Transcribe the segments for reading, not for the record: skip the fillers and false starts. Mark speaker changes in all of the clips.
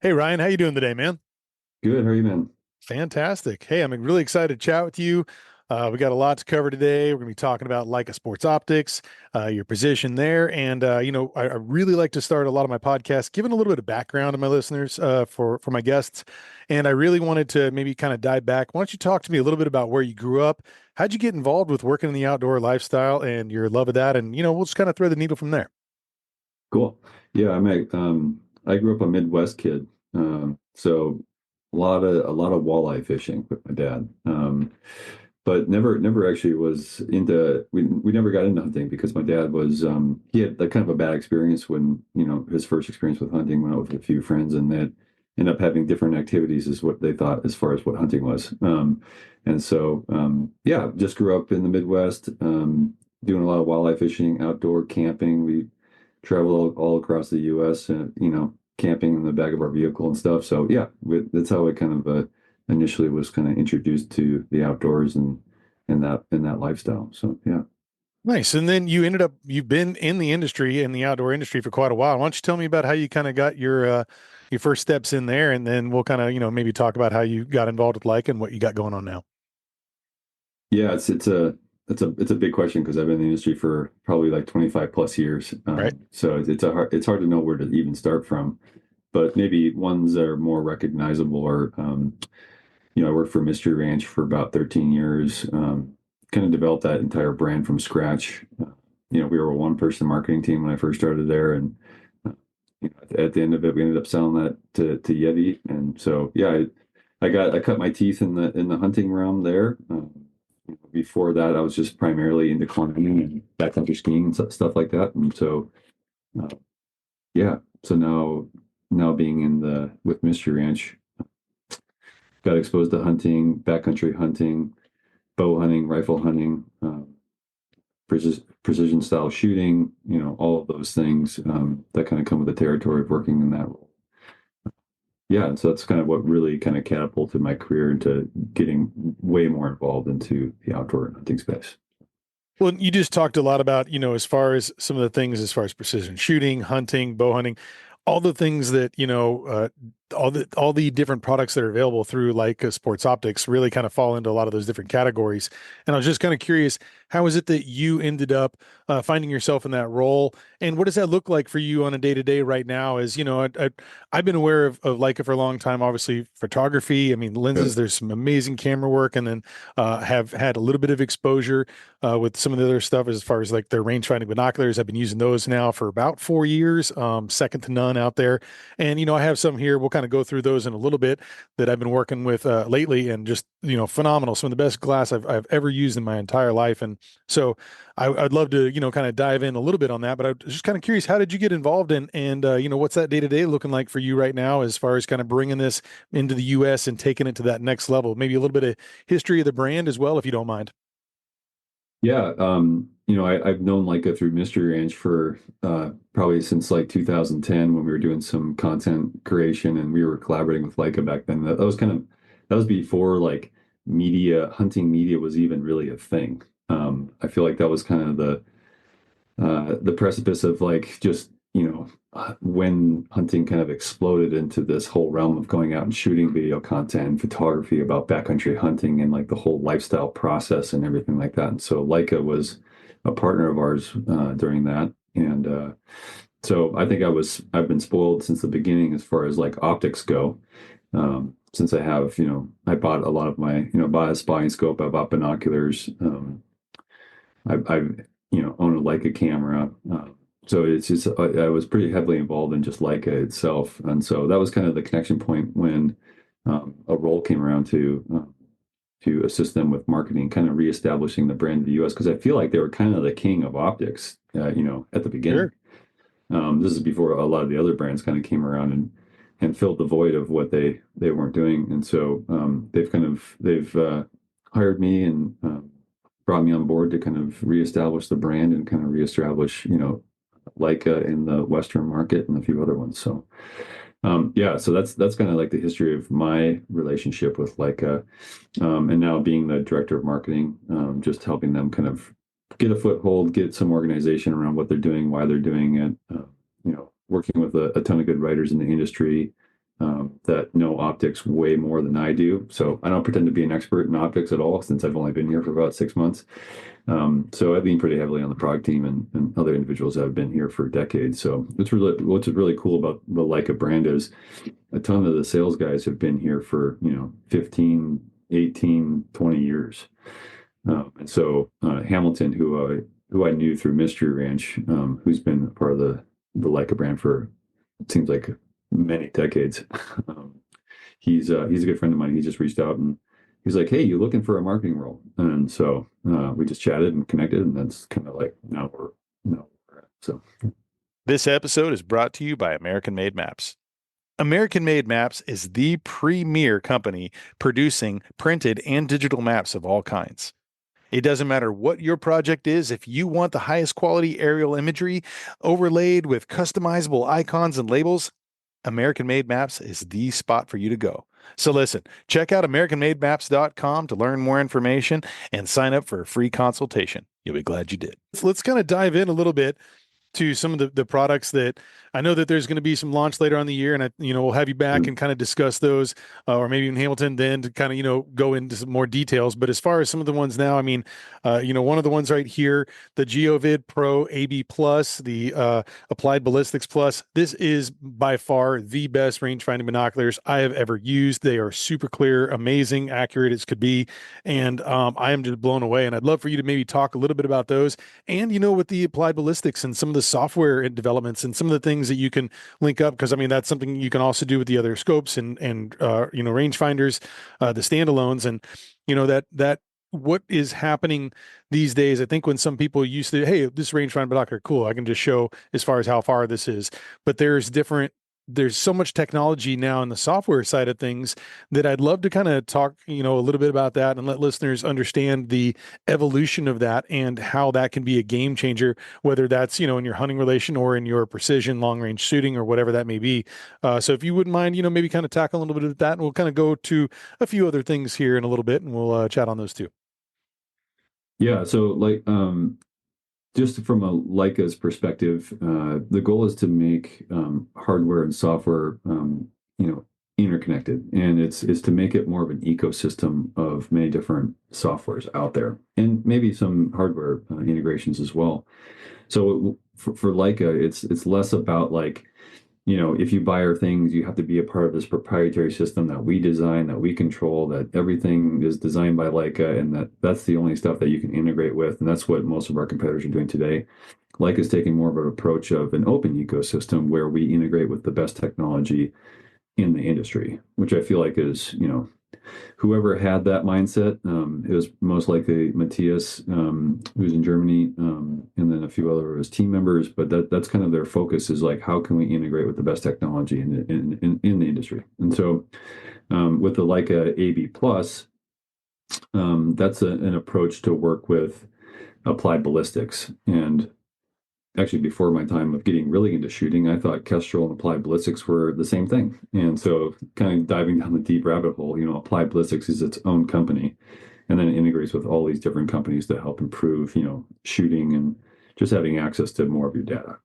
Speaker 1: Hey Ryan, how you doing today, man?
Speaker 2: Good. How are you, man?
Speaker 1: Fantastic. Hey, I'm really excited to chat with you. We got a lot to cover today. We're going to be talking about Leica Sports Optics, your position there, and I really like to start a lot of my podcasts giving a little bit of background to my listeners for my guests, and I really wanted to maybe kind of dive back. Why don't you talk to me a little bit about where you grew up? How'd you get involved with working in the outdoor lifestyle and your love of that? And we'll just kind of thread the needle from there.
Speaker 2: Cool. Yeah, I grew up a Midwest kid. So a lot of walleye fishing with my dad. But never actually was into we never got into hunting because my dad was he had like kind of a bad experience when, his first experience with hunting went out with a few friends and that ended up having different activities is what they thought as far as what hunting was. Yeah, just grew up in the Midwest, doing a lot of walleye fishing, outdoor camping. We travel all across the U.S. and camping in the back of our vehicle and stuff. So yeah, that's how I kind of initially was kind of introduced to the outdoors and in that lifestyle. So yeah.
Speaker 1: Nice. And then you've been in the industry, in the outdoor industry for quite a while. Why don't you tell me about how you kind of got your first steps in there, and then we'll kind of, maybe talk about how you got involved with Leica and what you got going on now.
Speaker 2: Yeah, it's a big question because I've been in the industry for probably like 25 plus years.
Speaker 1: Right.
Speaker 2: So it's hard to know where to even start from. But maybe ones that are more recognizable are, I worked for Mystery Ranch for about 13 years. Kind of developed that entire brand from scratch. We were a one-person marketing team when I first started there, and uh, at the end of it, we ended up selling that to Yeti. And so, yeah, I cut my teeth in the hunting realm there. Before that, I was just primarily into climbing and backcountry skiing and stuff like that. And so, uh, yeah, so now being in the with Mystery Ranch, got exposed to hunting, backcountry hunting, bow hunting, rifle hunting, precision style shooting, all of those things that kind of come with the territory of working in that role. Yeah, and so that's kind of what really kind of catapulted my career into getting way more involved into the outdoor hunting space.
Speaker 1: Well, you just talked a lot about, as far as some of the things as far as precision shooting, hunting, bow hunting, all the things that, all the different products that are available through like sports optics really kind of fall into a lot of those different categories. And I was just kind of curious, how is it that you ended up finding yourself in that role? And what does that look like for you on a day to day right now? As I've been aware of Leica for a long time, obviously photography. I mean,
Speaker 2: Yeah.
Speaker 1: lenses, there's some amazing camera work, and then have had a little bit of exposure with some of the other stuff as far as like their rangefinding binoculars. I've been using those now for about 4 years, second to none out there. And, I have some here. We'll kind of go through those in a little bit that I've been working with lately, and just, phenomenal. Some of the best glass I've ever used in my entire life. And so I'd love to, kind of dive in a little bit on that, but I was just kind of curious, how did you get involved in, and, what's that day to day looking like for you right now as far as kind of bringing this into the US and taking it to that next level? Maybe a little bit of history of the brand as well, if you don't mind.
Speaker 2: Yeah, I've known Leica through Mystery Ranch for probably since like 2010 when we were doing some content creation and we were collaborating with Leica back then. That was before like hunting media was even really a thing. I feel like that was kind of the precipice of like just when hunting kind of exploded into this whole realm of going out and shooting video content and photography about backcountry hunting and like the whole lifestyle process and everything like that. And so Leica was a partner of ours during that. And so I think I've been spoiled since the beginning as far as like optics go. Since I have, I bought a lot of my, bought a spotting scope, I bought binoculars. I've own a Leica camera. So it's just I was pretty heavily involved in just Leica itself, and so that was kind of the connection point when a role came around to assist them with marketing, kind of reestablishing the brand in the U.S. because I feel like they were kind of the king of optics, at the beginning.
Speaker 1: Sure.
Speaker 2: This is before a lot of the other brands kind of came around and filled the void of what they weren't doing, and so they've hired me and brought me on board to kind of reestablish the brand and kind of reestablish, Leica in the Western market and a few other ones. So, yeah, so that's kind of like the history of my relationship with Leica, and now being the director of marketing, just helping them kind of get a foothold, get some organization around what they're doing, why they're doing it. Working with a ton of good writers in the industry, that know optics way more than I do. So I don't pretend to be an expert in optics at all since I've only been here for about 6 months. So I lean pretty heavily on the product team and other individuals that have been here for decades. So what's really cool about the Leica brand is a ton of the sales guys have been here for, 15, 18, 20 years. And so Hamilton, who I knew through Mystery Ranch, who's been a part of the Leica brand for, it seems like many decades. He's a good friend of mine. He just reached out and he's like, "Hey, you looking for a marketing role?" And so we just chatted and connected, and that's kind of like now we're at. So
Speaker 1: This episode is brought to you by American Made Maps. American Made Maps is the premier company producing printed and digital maps of all kinds. It doesn't matter what your project is, if you want the highest quality aerial imagery overlaid with customizable icons and labels, American Made Maps is the spot for you to go. So listen, check out AmericanMadeMaps.com to learn more information and sign up for a free consultation. You'll be glad you did. So let's kind of dive in a little bit to some of the products that I know that there's going to be some launch later on the year, and we'll have you back and kind of discuss those, or maybe in Hamilton then to kind of go into some more details. But as far as some of the ones now, I mean, one of the ones right here, the GeoVid Pro AB Plus, the Applied Ballistics Plus. This is by far the best rangefinding binoculars I have ever used. They are super clear, amazing, accurate as could be, and I am just blown away. And I'd love for you to maybe talk a little bit about those, and with the Applied Ballistics and some of the software and developments and some of the things that you can link up, because I mean that's something you can also do with the other scopes and rangefinders, the standalones, and that what is happening these days. I think when some people used to, hey, this rangefinder binocular, cool, I can just show as far as how far this is, but there's so much technology now in the software side of things that I'd love to kind of talk, a little bit about that and let listeners understand the evolution of that and how that can be a game changer, whether that's, in your hunting relation or in your precision long range shooting or whatever that may be. So if you wouldn't mind, maybe kind of tackle a little bit of that, and we'll kind of go to a few other things here in a little bit, and we'll chat on those too.
Speaker 2: yeah, so like just from a Leica's perspective, the goal is to make hardware and software, interconnected, and it's to make it more of an ecosystem of many different softwares out there, and maybe some hardware integrations as well. So for Leica, it's less about like, if you buy our things, you have to be a part of this proprietary system that we design, that we control, that everything is designed by Leica, and that's the only stuff that you can integrate with. And that's what most of our competitors are doing today. Leica is taking more of an approach of an open ecosystem where we integrate with the best technology in the industry, which I feel like is, whoever had that mindset, it was most likely Matthias, who's in Germany, and then a few other of his team members. But that's kind of their focus, is like, how can we integrate with the best technology in the industry? And so with the Leica AB Plus, that's an approach to work with Applied Ballistics. And actually, before my time of getting really into shooting, I thought Kestrel and Applied Ballistics were the same thing. And so kind of diving down the deep rabbit hole, Applied Ballistics is its own company, and then it integrates with all these different companies to help improve, shooting and just having access to more of your data.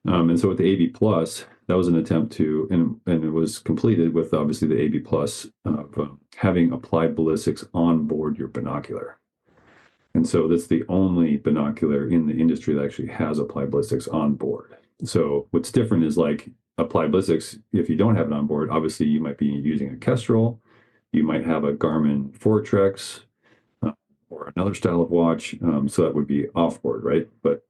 Speaker 2: And so with the AB Plus, that was an attempt to, and it was completed with obviously the AB Plus of having Applied Ballistics on board your binocular. And so that's the only binocular in the industry that actually has Applied Ballistics on board. So what's different is like Applied Ballistics, if you don't have it on board, obviously you might be using a Kestrel, you might have a Garmin Fortrex, or another style of watch. So that would be off board, right? But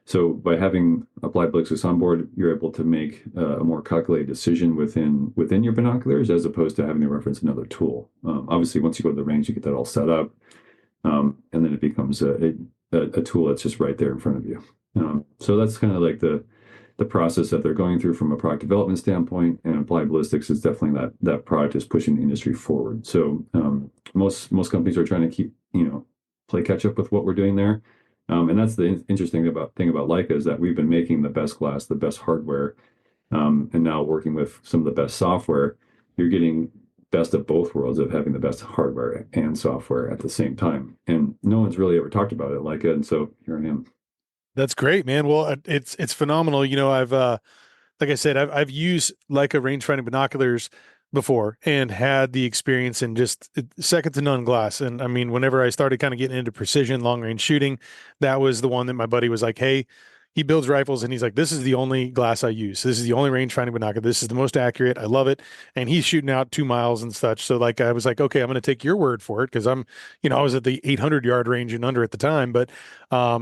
Speaker 2: so by having Applied Ballistics on board, you're able to make a more calculated decision within your binoculars, as opposed to having to reference another tool. Obviously, once you go to the range, you get that all set up. And then it becomes a tool that's just right there in front of you. So that's kind of like the process that they're going through from a product development standpoint. And Applied Ballistics is definitely that product is pushing the industry forward. So most companies are trying to keep, play catch up with what we're doing there. And that's the interesting thing about Leica, is that we've been making the best glass, the best hardware, and now working with some of the best software. You're getting best of both worlds of having the best hardware and software at the same time. And no one's really ever talked about it like it. And so here I am.
Speaker 1: That's great, man. Well, it's phenomenal. I've like I said, I've used Leica rangefinding binoculars before and had the experience in just second to none glass. And I mean, whenever I started kind of getting into precision long range shooting, that was the one that my buddy was like, "Hey, he builds rifles and he's like, this is the only glass I use. This is the only rangefinding binocular. This is the most accurate. I love it." And he's shooting out 2 miles and such. So like, I was like, okay, I'm going to take your word for it because I was at the 800-yard range and under at the time, but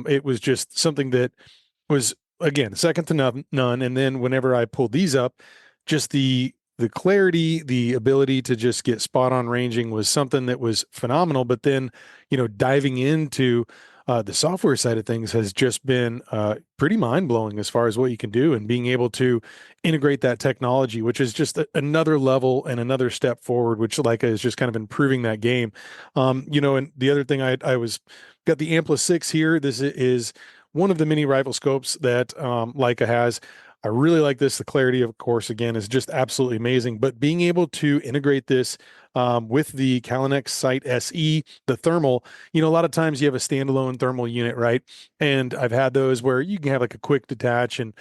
Speaker 1: it was just something that was again second to none. And then whenever I pulled these up, just the clarity, the ability to just get spot on ranging was something that was phenomenal. But then, diving into the software side of things has just been pretty mind blowing as far as what you can do and being able to integrate that technology, which is just another level and another step forward, which Leica is just kind of improving that game. And the other thing I was got the Amplis 6 here. This is one of the mini rifle scopes that Leica has. I really like this. The clarity, of course, again, is just absolutely amazing. But being able to integrate this with the Calinex Sight SE, the thermal, a lot of times you have a standalone thermal unit, right? And I've had those where you can have like a quick detach and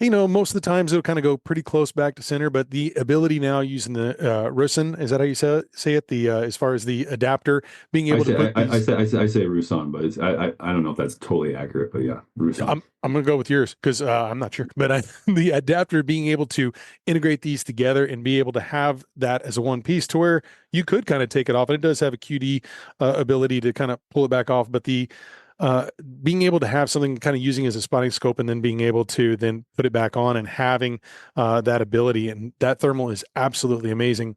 Speaker 1: most of the times it'll kind of go pretty close back to center, but the ability now using the Rusin, is that how you say it? The as far as the adapter, being
Speaker 2: I
Speaker 1: able to
Speaker 2: say
Speaker 1: put these.
Speaker 2: I say Rusan, but I don't know if that's totally accurate, but yeah, Rusan.
Speaker 1: I'm gonna go with yours because I'm not sure, but the adapter being able to integrate these together and be able to have that as a one piece to where you could kind of take it off, and it does have a QD ability to kind of pull it back off, but the uh, being able to have something kind of using as a spotting scope and then being able to then put it back on and having that ability and that thermal is absolutely amazing.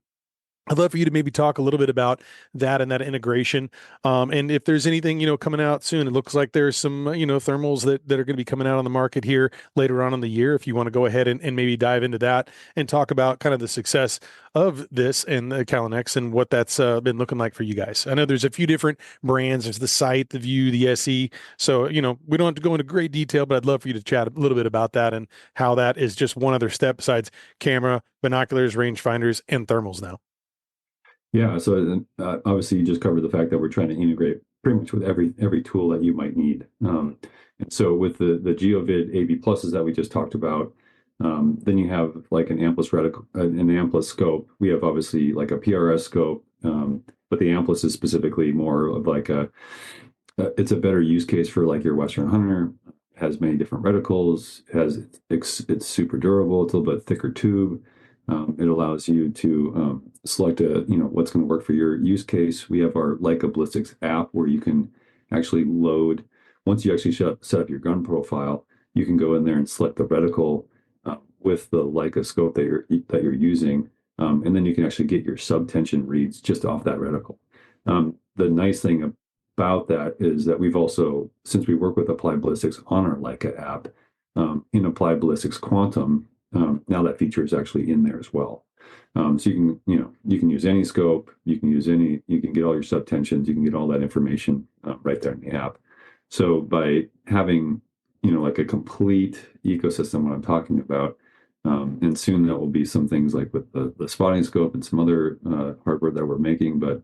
Speaker 1: I'd love for you to maybe talk a little bit about that and that integration. And if there's anything, coming out soon, it looks like there's some, thermals that are going to be coming out on the market here later on in the year. If you want to go ahead and maybe dive into that and talk about kind of the success of this and the Calinex and what that's been looking like for you guys. I know there's a few different brands. There's the Sight, the View, the SE. So, we don't have to go into great detail, but I'd love for you to chat a little bit about that and how that is just one other step besides camera, binoculars, rangefinders, and thermals now.
Speaker 2: Yeah, so obviously you just covered the fact that we're trying to integrate pretty much with every tool that you might need. And so with the GeoVid AB pluses that we just talked about, then you have like an Amplis reticle, an Amplis scope. We have obviously like a PRS scope, but the Amplis is specifically more of like it's a better use case for like your Western hunter. Has many different reticles. It's super durable. It's a little bit thicker tube. It allows you to select what's going to work for your use case. We have our Leica Ballistics app where you can actually load. Once you actually set up your gun profile, you can go in there and select the reticle with the Leica scope that you're using, and then you can actually get your subtension reads just off that reticle. The nice thing about that is that we've also, since we work with Applied Ballistics on our Leica app, in Applied Ballistics Quantum. Now that feature is actually in there as well. So you can use any scope, you can get all your subtensions, you can get all that information right there in the app. So by having, like a complete ecosystem, what I'm talking about, and soon there will be some things like with the spotting scope and some other hardware that we're making, but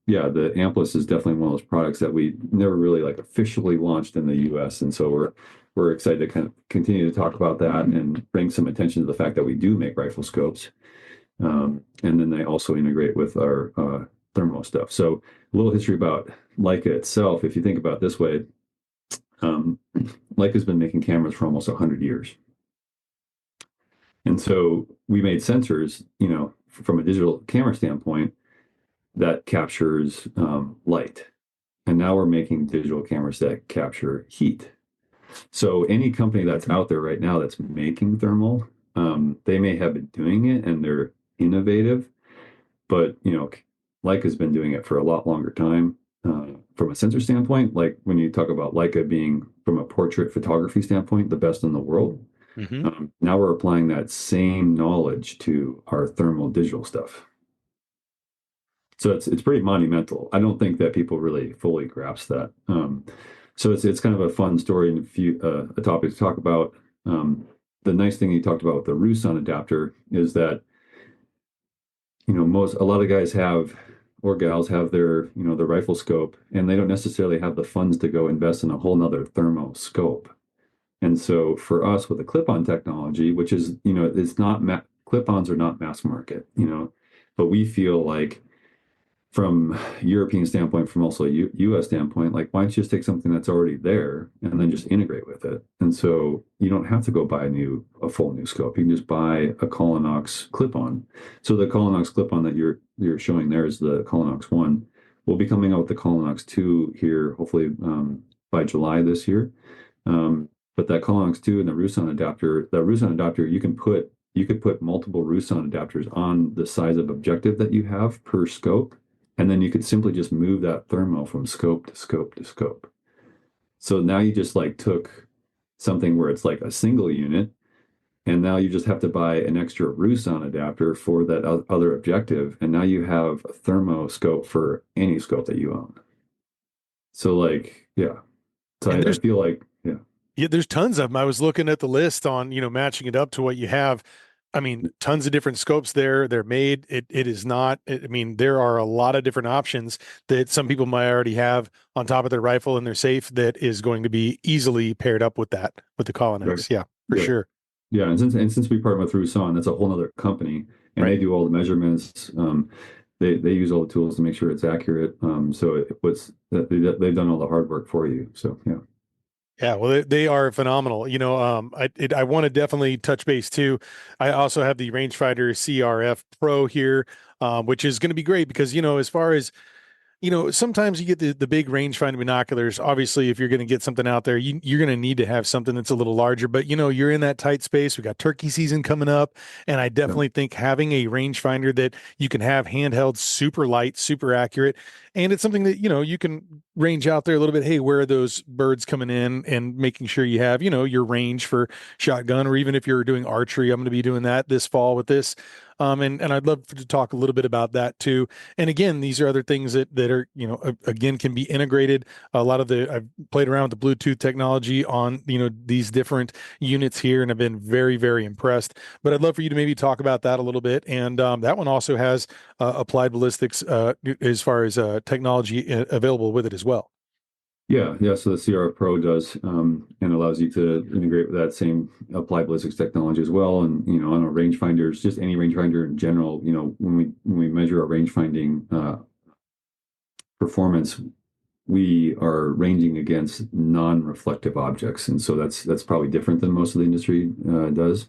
Speaker 2: yeah, the Amplis is definitely one of those products that we never really like officially launched in the US. And so we're excited to kind of continue to talk about that and bring some attention to the fact that we do make rifle scopes. And then they also integrate with our thermo stuff. So a little history about Leica itself. If you think about it this way, Leica's been making cameras for almost 100 years. And so we made sensors, from a digital camera standpoint that captures light. And now we're making digital cameras that capture heat. So any company that's out there right now that's making thermal, they may have been doing it and they're innovative, but Leica's been doing it for a lot longer time. From a sensor standpoint, like when you talk about Leica being from a portrait photography standpoint, the best in the world. Now we're applying that same knowledge to our thermal digital stuff. So it's pretty monumental. I don't think that people really fully grasp that. So it's kind of a fun story and a topic to talk about. The nice thing you talked about with the Rusan adapter is that a lot of guys have or gals have their their rifle scope and they don't necessarily have the funds to go invest in a whole nother thermo scope. And so for us with the clip-on technology, which is, it's not clip-ons are not mass market, but we feel like from European standpoint, from also US standpoint, like why don't you just take something that's already there and then just integrate with it? And so you don't have to go buy a full new scope. You can just buy a Collinox clip-on. So the Collinox clip-on that you're showing there is the Collinox 1. We'll be coming out with the Collinox 2 here, hopefully by July this year. But that Collinox 2 and the Rusan adapter, you could put multiple Rusan adapters on the size of objective that you have per scope. And then you could simply just move that thermo from scope to scope to scope. So now you just like took something where it's like a single unit, and now you just have to buy an extra Rusan adapter for that other objective. And now you have a thermo scope for any scope that you own. So like, yeah. So I feel like, yeah.
Speaker 1: Yeah, there's tons of them. I was looking at the list on, matching it up to what you have. I mean, tons of different scopes there. They're made. It is not, I mean, there are a lot of different options that some people might already have on top of their rifle in their safe that is going to be easily paired up with the Collinox.
Speaker 2: Right.
Speaker 1: Yeah, for sure.
Speaker 2: Yeah. And since we partner with Rusan, that's a whole other company, and they do all the measurements. They use all the tools to make sure it's accurate. So they've done all the hard work for you. So, yeah.
Speaker 1: Yeah, well, they are phenomenal. I want to definitely touch base too. I also have the Rangefinder CRF Pro here, which is going to be great because, as far as sometimes you get the big range-finding binoculars. Obviously, if you're going to get something out there, you're going to need to have something that's a little larger. But you're in that tight space. We got turkey season coming up, and I definitely think having a rangefinder that you can have handheld, super light, super accurate, and it's something that you can range out there a little bit. Hey, where are those birds coming in, and making sure you have your range for shotgun, or even if you're doing archery. I'm going to be doing that this fall with this. And I'd love to talk a little bit about that too. And again, these are other things that are, again, can be integrated. I've played around with the Bluetooth technology on, these different units here, and I've been very, very impressed. But I'd love for you to maybe talk about that a little bit. And that one also has Applied Ballistics as far as technology available with it as well.
Speaker 2: Yeah, yeah. So the CRF Pro does and allows you to integrate with that same applied ballistics technology as well. And on our rangefinders, just any rangefinder in general, when we measure our rangefinding performance, we are ranging against non-reflective objects, and so that's probably different than most of the industry does.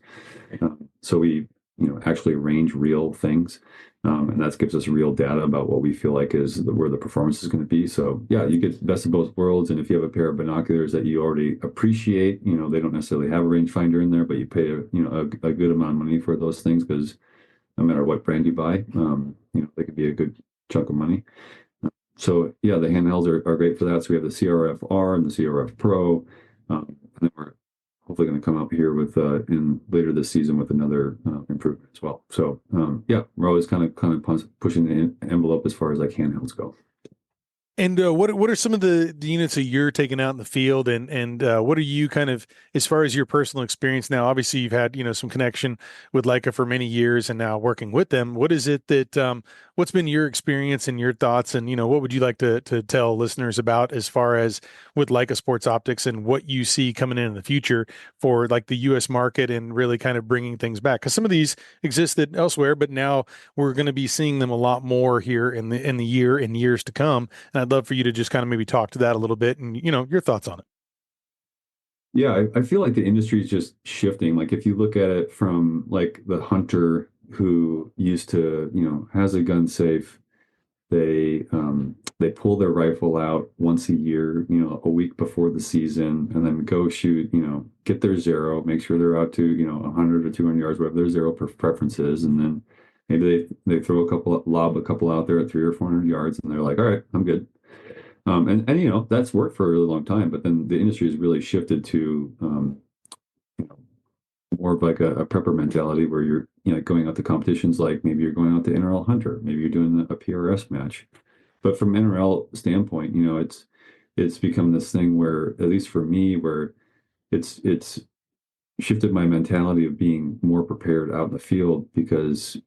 Speaker 2: So we actually range real things. And that gives us real data about what we feel like is where the performance is going to be. So yeah, you get best of both worlds. And if you have a pair of binoculars that you already appreciate, they don't necessarily have a rangefinder in there, but you pay a good amount of money for those things because no matter what brand you buy, they could be a good chunk of money. So yeah, the handhelds are great for that. So we have the CRF-R and the CRF Pro, and then we're hopefully going to come up here with in later this season with another improvement as well. So yeah, we're always kind of pushing the envelope as far as like handhelds go.
Speaker 1: And what are some of the units that you're taking out in the field, and what are you kind of, as far as your personal experience now? Obviously, you've had some connection with Leica for many years, and now working with them. What is it that what's been your experience and your thoughts, and what would you like to tell listeners about as far as with Leica Sports Optics and what you see coming in the future for like the U.S. market and really kind of bringing things back? Because some of these existed elsewhere, but now we're going to be seeing them a lot more here in the years to come. And I'd love for you to just kind of maybe talk to that a little bit and, your thoughts on it.
Speaker 2: Yeah, I feel like the industry is just shifting. Like if you look at it from like the hunter who used to, has a gun safe, they pull their rifle out once a year, a week before the season, and then go shoot, get their zero, make sure they're out to, 100 or 200 yards, whatever their zero preference is, and then maybe they lob a couple out there at 300 or 400 yards, and they're like, all right, I'm good. And that's worked for a really long time, but then the industry has really shifted to more of like a prepper mentality where you're going out to competitions, like maybe you're going out to NRL Hunter, maybe you're doing a PRS match. But from NRL standpoint, it's become this thing where, at least for me, where it's shifted my mentality of being more prepared out in the field because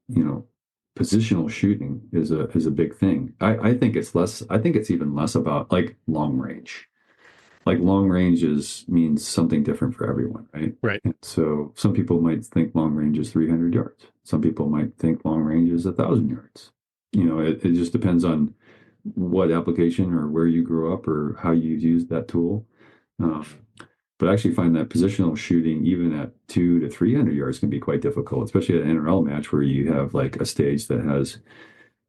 Speaker 2: positional shooting is a big thing. I think it's even less about like long range. like long ranges means something different for everyone, right?
Speaker 1: Right.
Speaker 2: And so some people might think long range is 300 yards. Some people might think long range is 1,000 yards. It just depends on what application or where you grew up or how you use that tool. Um, but I actually find that positional shooting, even at 200 to 300 yards, can be quite difficult, especially at an NRL match where you have like a stage that has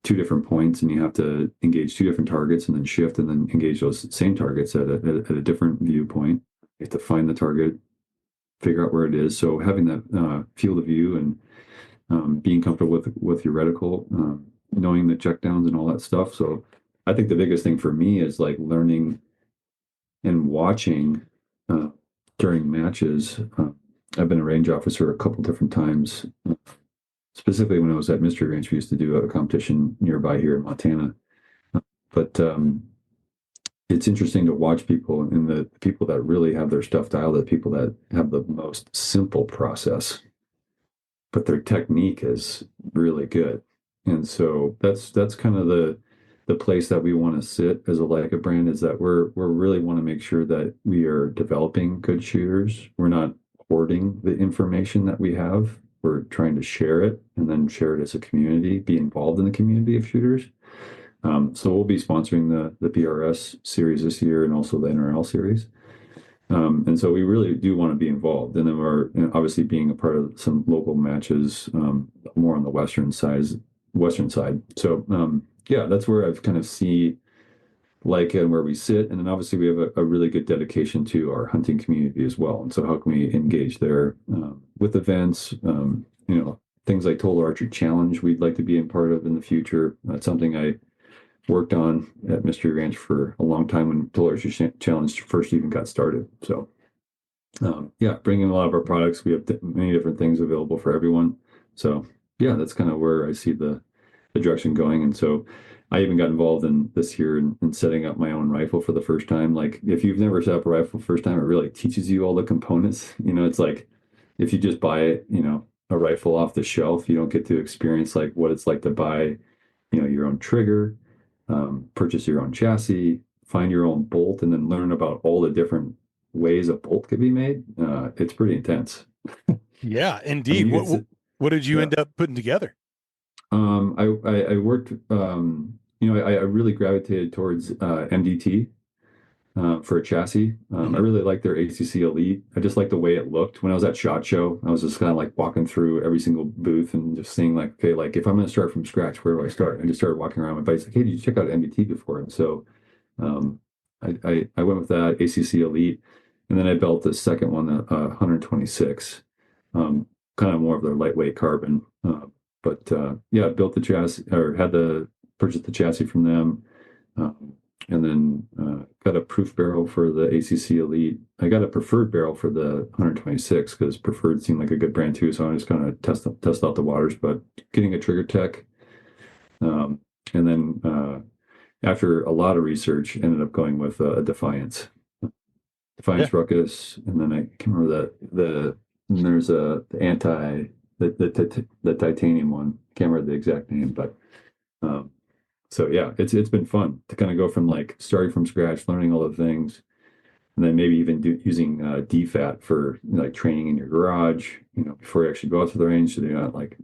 Speaker 2: two different points and you have to engage two different targets and then shift and then engage those same targets at a different viewpoint. You have to find the target, figure out where it is. So having that field of view and being comfortable with your reticle, knowing the checkdowns and all that stuff. So I think the biggest thing for me is like learning and watching during matches. I've been a range officer a couple different times. Specifically when I was at Mystery Ranch, we used to do a competition nearby here in Montana. But it's interesting to watch people and the people that really have their stuff dialed, the people that have the most simple process, but their technique is really good. And so that's kind of the place that we want to sit as a Leica brand, is that we're really want to make sure that we are developing good shooters. We're not hoarding the information that we have. We're trying to share it and then share it as a community, be involved in the community of shooters. So we'll be sponsoring the PRS series this year and also the NRL series. And so we really do want to be involved. And then we're obviously being a part of some local matches, more on the Western side. So yeah, that's where I've kind of see Leica and where we sit. And then obviously we have a really good dedication to our hunting community as well. And so how can we engage there with events, things like Total Archery Challenge we'd like to be a part of in the future. That's something I worked on at Mystery Ranch for a long time when Total Archery Challenge first even got started. So yeah, bringing a lot of our products. We have many different things available for everyone. So yeah, that's kind of where I see the direction going. And so I even got involved in this year in setting up my own rifle for the first time. Like if you've never set up a rifle first time, it really teaches you all the components. It's like if you just buy it, a rifle off the shelf, you don't get to experience like what it's like to buy, your own trigger, purchase your own chassis, find your own bolt, and then learn about all the different ways a bolt could be made. It's pretty intense.
Speaker 1: Yeah,
Speaker 2: I
Speaker 1: indeed.
Speaker 2: mean,
Speaker 1: What did you
Speaker 2: yeah.
Speaker 1: end up putting together?
Speaker 2: I worked, I really gravitated towards MDT for a chassis. I really like their ACC Elite. I just like the way it looked. When I was at SHOT Show, I was just kind of like walking through every single booth and just seeing like, okay, like if I'm going to start from scratch, where do I start? I just started walking around. My buddy's like, hey, did you check out MDT before? And so I went with that ACC Elite. And then I built the second one, 126, kind of more of their lightweight carbon. But yeah, I built the chassis or purchased the chassis from them. And then got a proof barrel for the ACC Elite. I got a preferred barrel for the 126 because preferred seemed like a good brand too. So I just kind of test out the waters, but getting a trigger tech. And then after a lot of research, ended up going with a Defiance Ruckus. And then I can't remember there's the the titanium one. Can't remember the exact name, but so yeah, it's been fun to kind of go from like starting from scratch, learning all the things, and then maybe even using DFAT for like training in your garage, before you actually go out to the range, so you're not like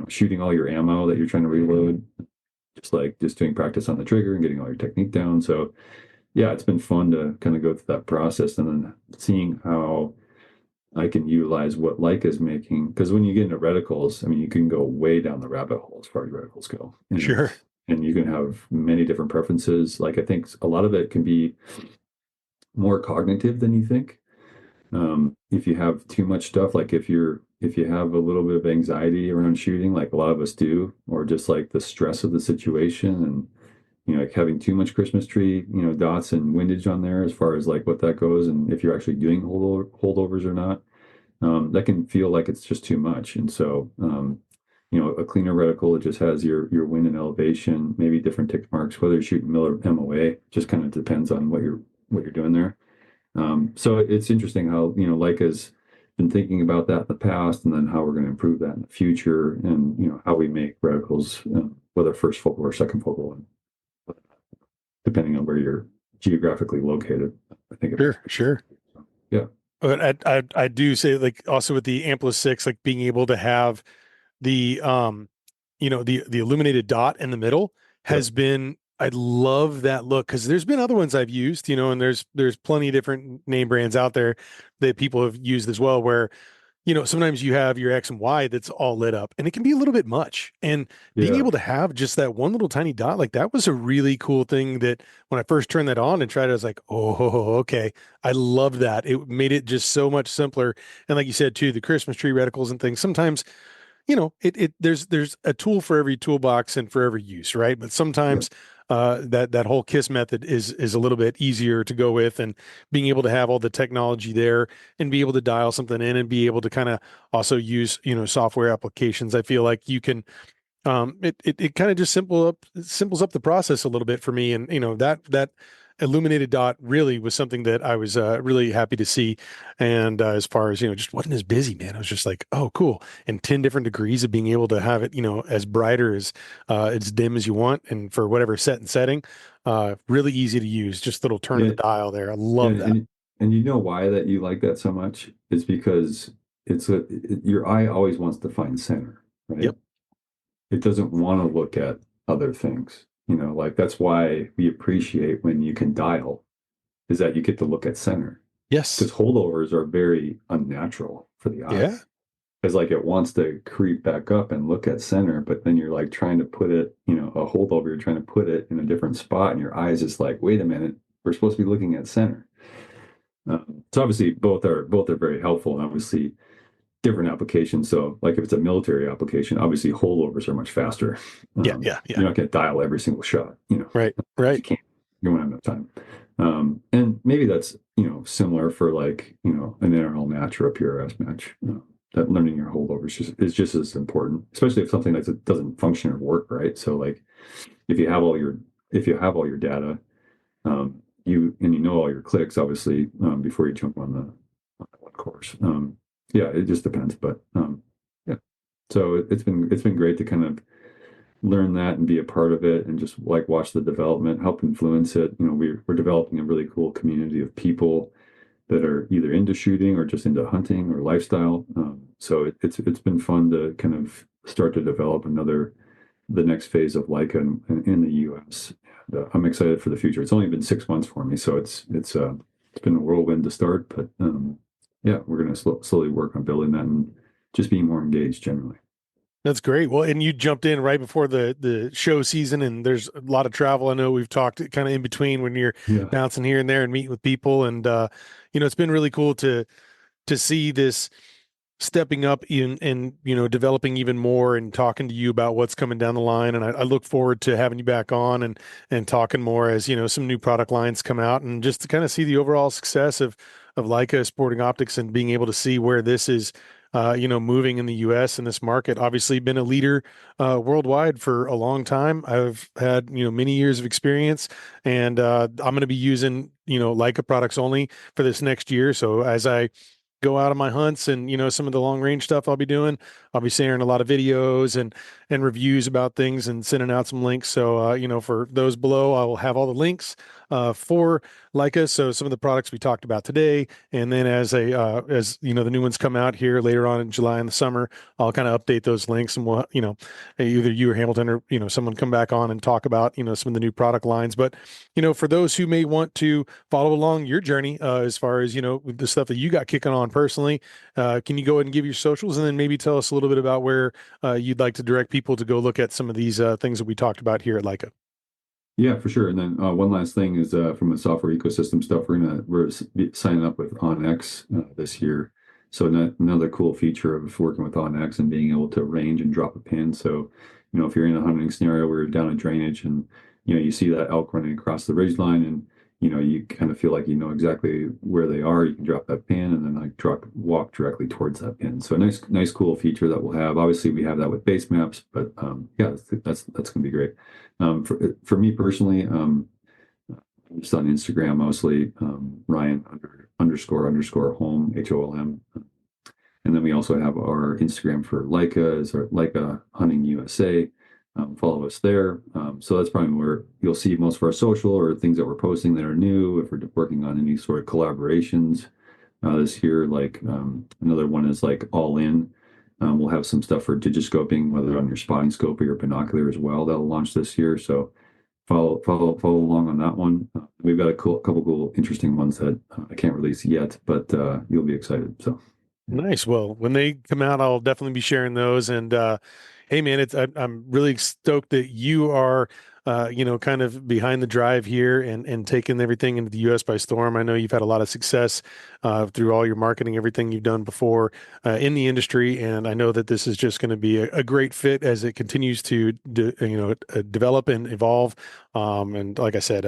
Speaker 2: shooting all your ammo that you're trying to reload, just doing practice on the trigger and getting all your technique down. So yeah, it's been fun to kind of go through that process and then seeing how I can utilize what Leica is making. Because when you get into reticles, I mean, you can go way down the rabbit hole as far as reticles go.
Speaker 1: Sure.
Speaker 2: And you can have many different preferences. Like I think a lot of it can be more cognitive than you think. If you have too much stuff, like if you have a little bit of anxiety around shooting, like a lot of us do, or just like the stress of the situation and like having too much Christmas tree, dots and windage on there as far as like what that goes, and if you're actually doing holdovers or not, that can feel like it's just too much. And so, a cleaner reticle, it just has your wind and elevation, maybe different tick marks, whether you're shooting Miller MOA, just kind of depends on what you're doing there. So it's interesting how, Leica's been thinking about that in the past, and then how we're going to improve that in the future, and how we make reticles, whether first focal or second focal, and depending on where you're geographically located. I think it makes
Speaker 1: Sure, sure.
Speaker 2: yeah,
Speaker 1: But I do say like also with the Amplis 6, like being able to have the the illuminated dot in the middle
Speaker 2: yeah,
Speaker 1: has been I love that look because there's been other ones I've used, and there's plenty of different name brands out there that people have used as well where sometimes you have your X and Y that's all lit up and it can be a little bit much. And being
Speaker 2: yeah,
Speaker 1: able to have just that one little tiny dot, like that was a really cool thing that when I first turned that on and tried it, I was like, oh, okay. I love that. It made it just so much simpler. And like you said, too, the Christmas tree reticles and things, sometimes there's a tool for every toolbox and for every use, right? But
Speaker 2: yeah.
Speaker 1: sometimes that whole KISS method is a little bit easier to go with, and being able to have all the technology there and be able to dial something in and be able to kind of also use software applications. I feel like you can it kind of just simples up the process a little bit for me, and that illuminated dot really was something that I was really happy to see. And as far as just wasn't as busy, man. I was just like, oh, cool. And 10 different degrees of being able to have it as brighter as dim as you want, and for whatever set and setting, really easy to use. Just little turn of
Speaker 2: Yeah,
Speaker 1: the dial there. I
Speaker 2: yeah,
Speaker 1: love that.
Speaker 2: and you know why that you like that so much? It's because your eye always wants to find center, right?
Speaker 1: Yep.
Speaker 2: It doesn't want to look at other things. Like that's why we appreciate when you can dial, is that you get to look at center.
Speaker 1: Yes.
Speaker 2: Because holdovers are very unnatural for the eye.
Speaker 1: Yeah.
Speaker 2: Because like it wants to creep back up and look at center, but then you're like trying to put it, a holdover, you're trying to put it in a different spot, and your eyes is like, wait a minute, we're supposed to be looking at center. So obviously both are very helpful, and obviously different applications. So like if it's a military application, obviously holdovers are much faster.
Speaker 1: Yeah. Yeah. Yeah.
Speaker 2: You're not going to dial every single shot,
Speaker 1: Right.
Speaker 2: you
Speaker 1: Right.
Speaker 2: can't. You won't have enough time. And maybe that's similar for like an NRL match or a PRS match. That learning your holdovers is just as important, especially if something that doesn't function or work right. So like if you have all your data, you know all your clicks, obviously, before you jump on the one course. Yeah, it just depends, but yeah. So it's been great to kind of learn that and be a part of it, and just like watch the development, help influence it. We're developing a really cool community of people that are either into shooting or just into hunting or lifestyle. So it's been fun to kind of start to develop the next phase of Leica in the U.S. And, I'm excited for the future. It's only been 6 months for me, so it's been a whirlwind to start, but yeah, we're going to slowly work on building that and just being more engaged generally.
Speaker 1: That's great. Well, and you jumped in right before the show season, and there's a lot of travel. I know we've talked kind of in between when you're
Speaker 2: Yeah,
Speaker 1: bouncing here and there and meeting with people, and it's been really cool to see this stepping up in and developing even more and talking to you about what's coming down the line. And I look forward to having you back on and talking more as some new product lines come out, and just to kind of see the overall success of Leica Sporting Optics and being able to see where this is moving in the US in this market. Obviously been a leader worldwide for a long time. I've had many years of experience, and I'm going to be using Leica products only for this next year. So as I go out on my hunts and some of the long range stuff I'll be doing, I'll be sharing a lot of videos and reviews about things and sending out some links. So for those below, I will have all the links for Leica, so some of the products we talked about today, and then as the new ones come out here later on in July in the summer, I'll kind of update those links, and we'll either you or Hamilton or someone come back on and talk about some of the new product lines. But for those who may want to follow along your journey, as far as the stuff that you got kicking on personally, can you go ahead and give your socials, and then maybe tell us a little bit about where you'd like to direct people to go look at some of these things that we talked about here at Leica?
Speaker 2: yeah, for sure. And then one last thing is from the software ecosystem stuff, we're signing up with OnX this year. So another cool feature of working with OnX and being able to range and drop a pin. So if you're in a hunting scenario where you're down a drainage and you see that elk running across the ridge line, and you kind of feel like exactly where they are, you can drop that pin and then like walk directly towards that pin. So a nice cool feature that we'll have. Obviously we have that with base maps, but yeah, that's gonna be great. For me personally, just on Instagram mostly, Ryan underscore Holm, HOLM. And then we also have our Instagram for Leica, is our Leica Hunting USA. follow us there. So that's probably where you'll see most of our social or things that we're posting that are new. If we're working on any sort of collaborations this year, like another one is like All In. We'll have some stuff for digiscoping, whether on your spotting scope or your binocular as well. That'll launch this year. So follow along on that one. We've got a couple cool, interesting ones that I can't release yet, but you'll be excited. So
Speaker 1: Nice. Well, when they come out, I'll definitely be sharing those. And hey, man, I'm really stoked that you are, kind of behind the drive here and taking everything into the U.S. by storm. I know you've had a lot of success through all your marketing, everything you've done before in the industry, and I know that this is just going to be a great fit as it continues to, develop and evolve. And like I said,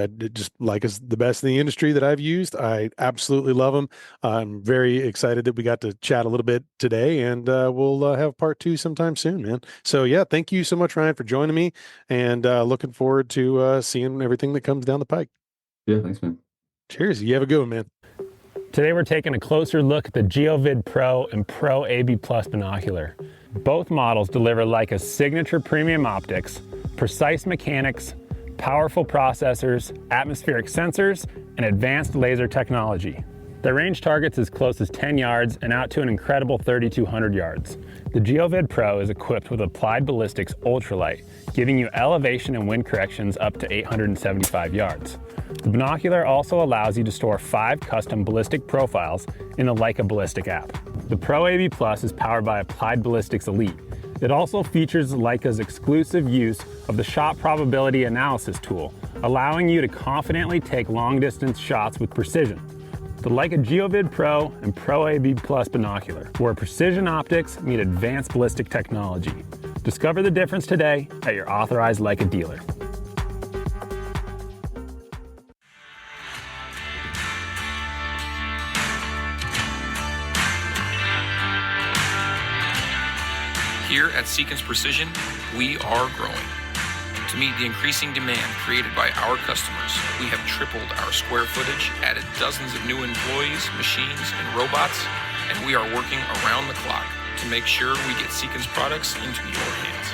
Speaker 1: Leica is the best in the industry that I've used. I absolutely love them. I'm very excited that we got to chat a little bit today, and we'll have part 2 sometime soon, man. So yeah, thank you so much, Ryan, for joining me, and looking forward to seeing everything that comes down the pike.
Speaker 2: yeah, thanks, man.
Speaker 1: Cheers. You have a good one, man.
Speaker 3: Today we're taking a closer look at the GeoVid Pro and Pro AB Plus binocular. Both models deliver Leica's signature premium optics, precise mechanics, powerful processors, atmospheric sensors, and advanced laser technology. Their range targets as close as 10 yards and out to an incredible 3,200 yards. The GeoVid Pro is equipped with Applied Ballistics ultralight, giving you elevation and wind corrections up to 875 yards. The binocular also allows you to store 5 custom ballistic profiles in the Leica Ballistic app. The Pro AB Plus is powered by Applied Ballistics Elite. It also features Leica's exclusive use of the shot probability analysis tool, allowing you to confidently take long-distance shots with precision. The Leica GeoVid Pro and Pro AB Plus binocular, where precision optics meet advanced ballistic technology. Discover the difference today at your authorized Leica dealer.
Speaker 4: Here at Seekins Precision, we are growing. To meet the increasing demand created by our customers, we have tripled our square footage, added dozens of new employees, machines, and robots, and we are working around the clock to make sure we get Seekins products into your hands.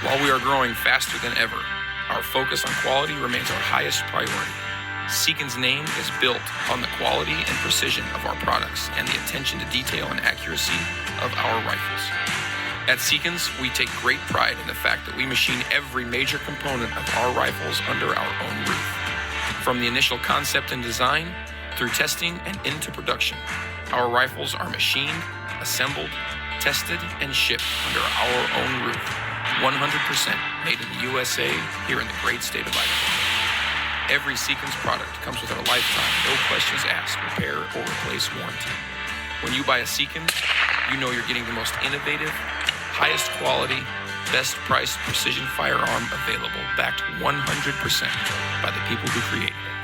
Speaker 4: While we are growing faster than ever, our focus on quality remains our highest priority. Seekins' name is built on the quality and precision of our products and the attention to detail and accuracy of our rifles. At Seekins, we take great pride in the fact that we machine every major component of our rifles under our own roof. From the initial concept and design, through testing and into production, our rifles are machined, assembled, tested, and shipped under our own roof. 100% made in the USA here in the great state of Idaho. Every Seekins product comes with our lifetime, no questions asked, repair or replace warranty. When you buy a Seekins, you know you're getting the most innovative, highest quality, best priced precision firearm available, backed 100% by the people who created it.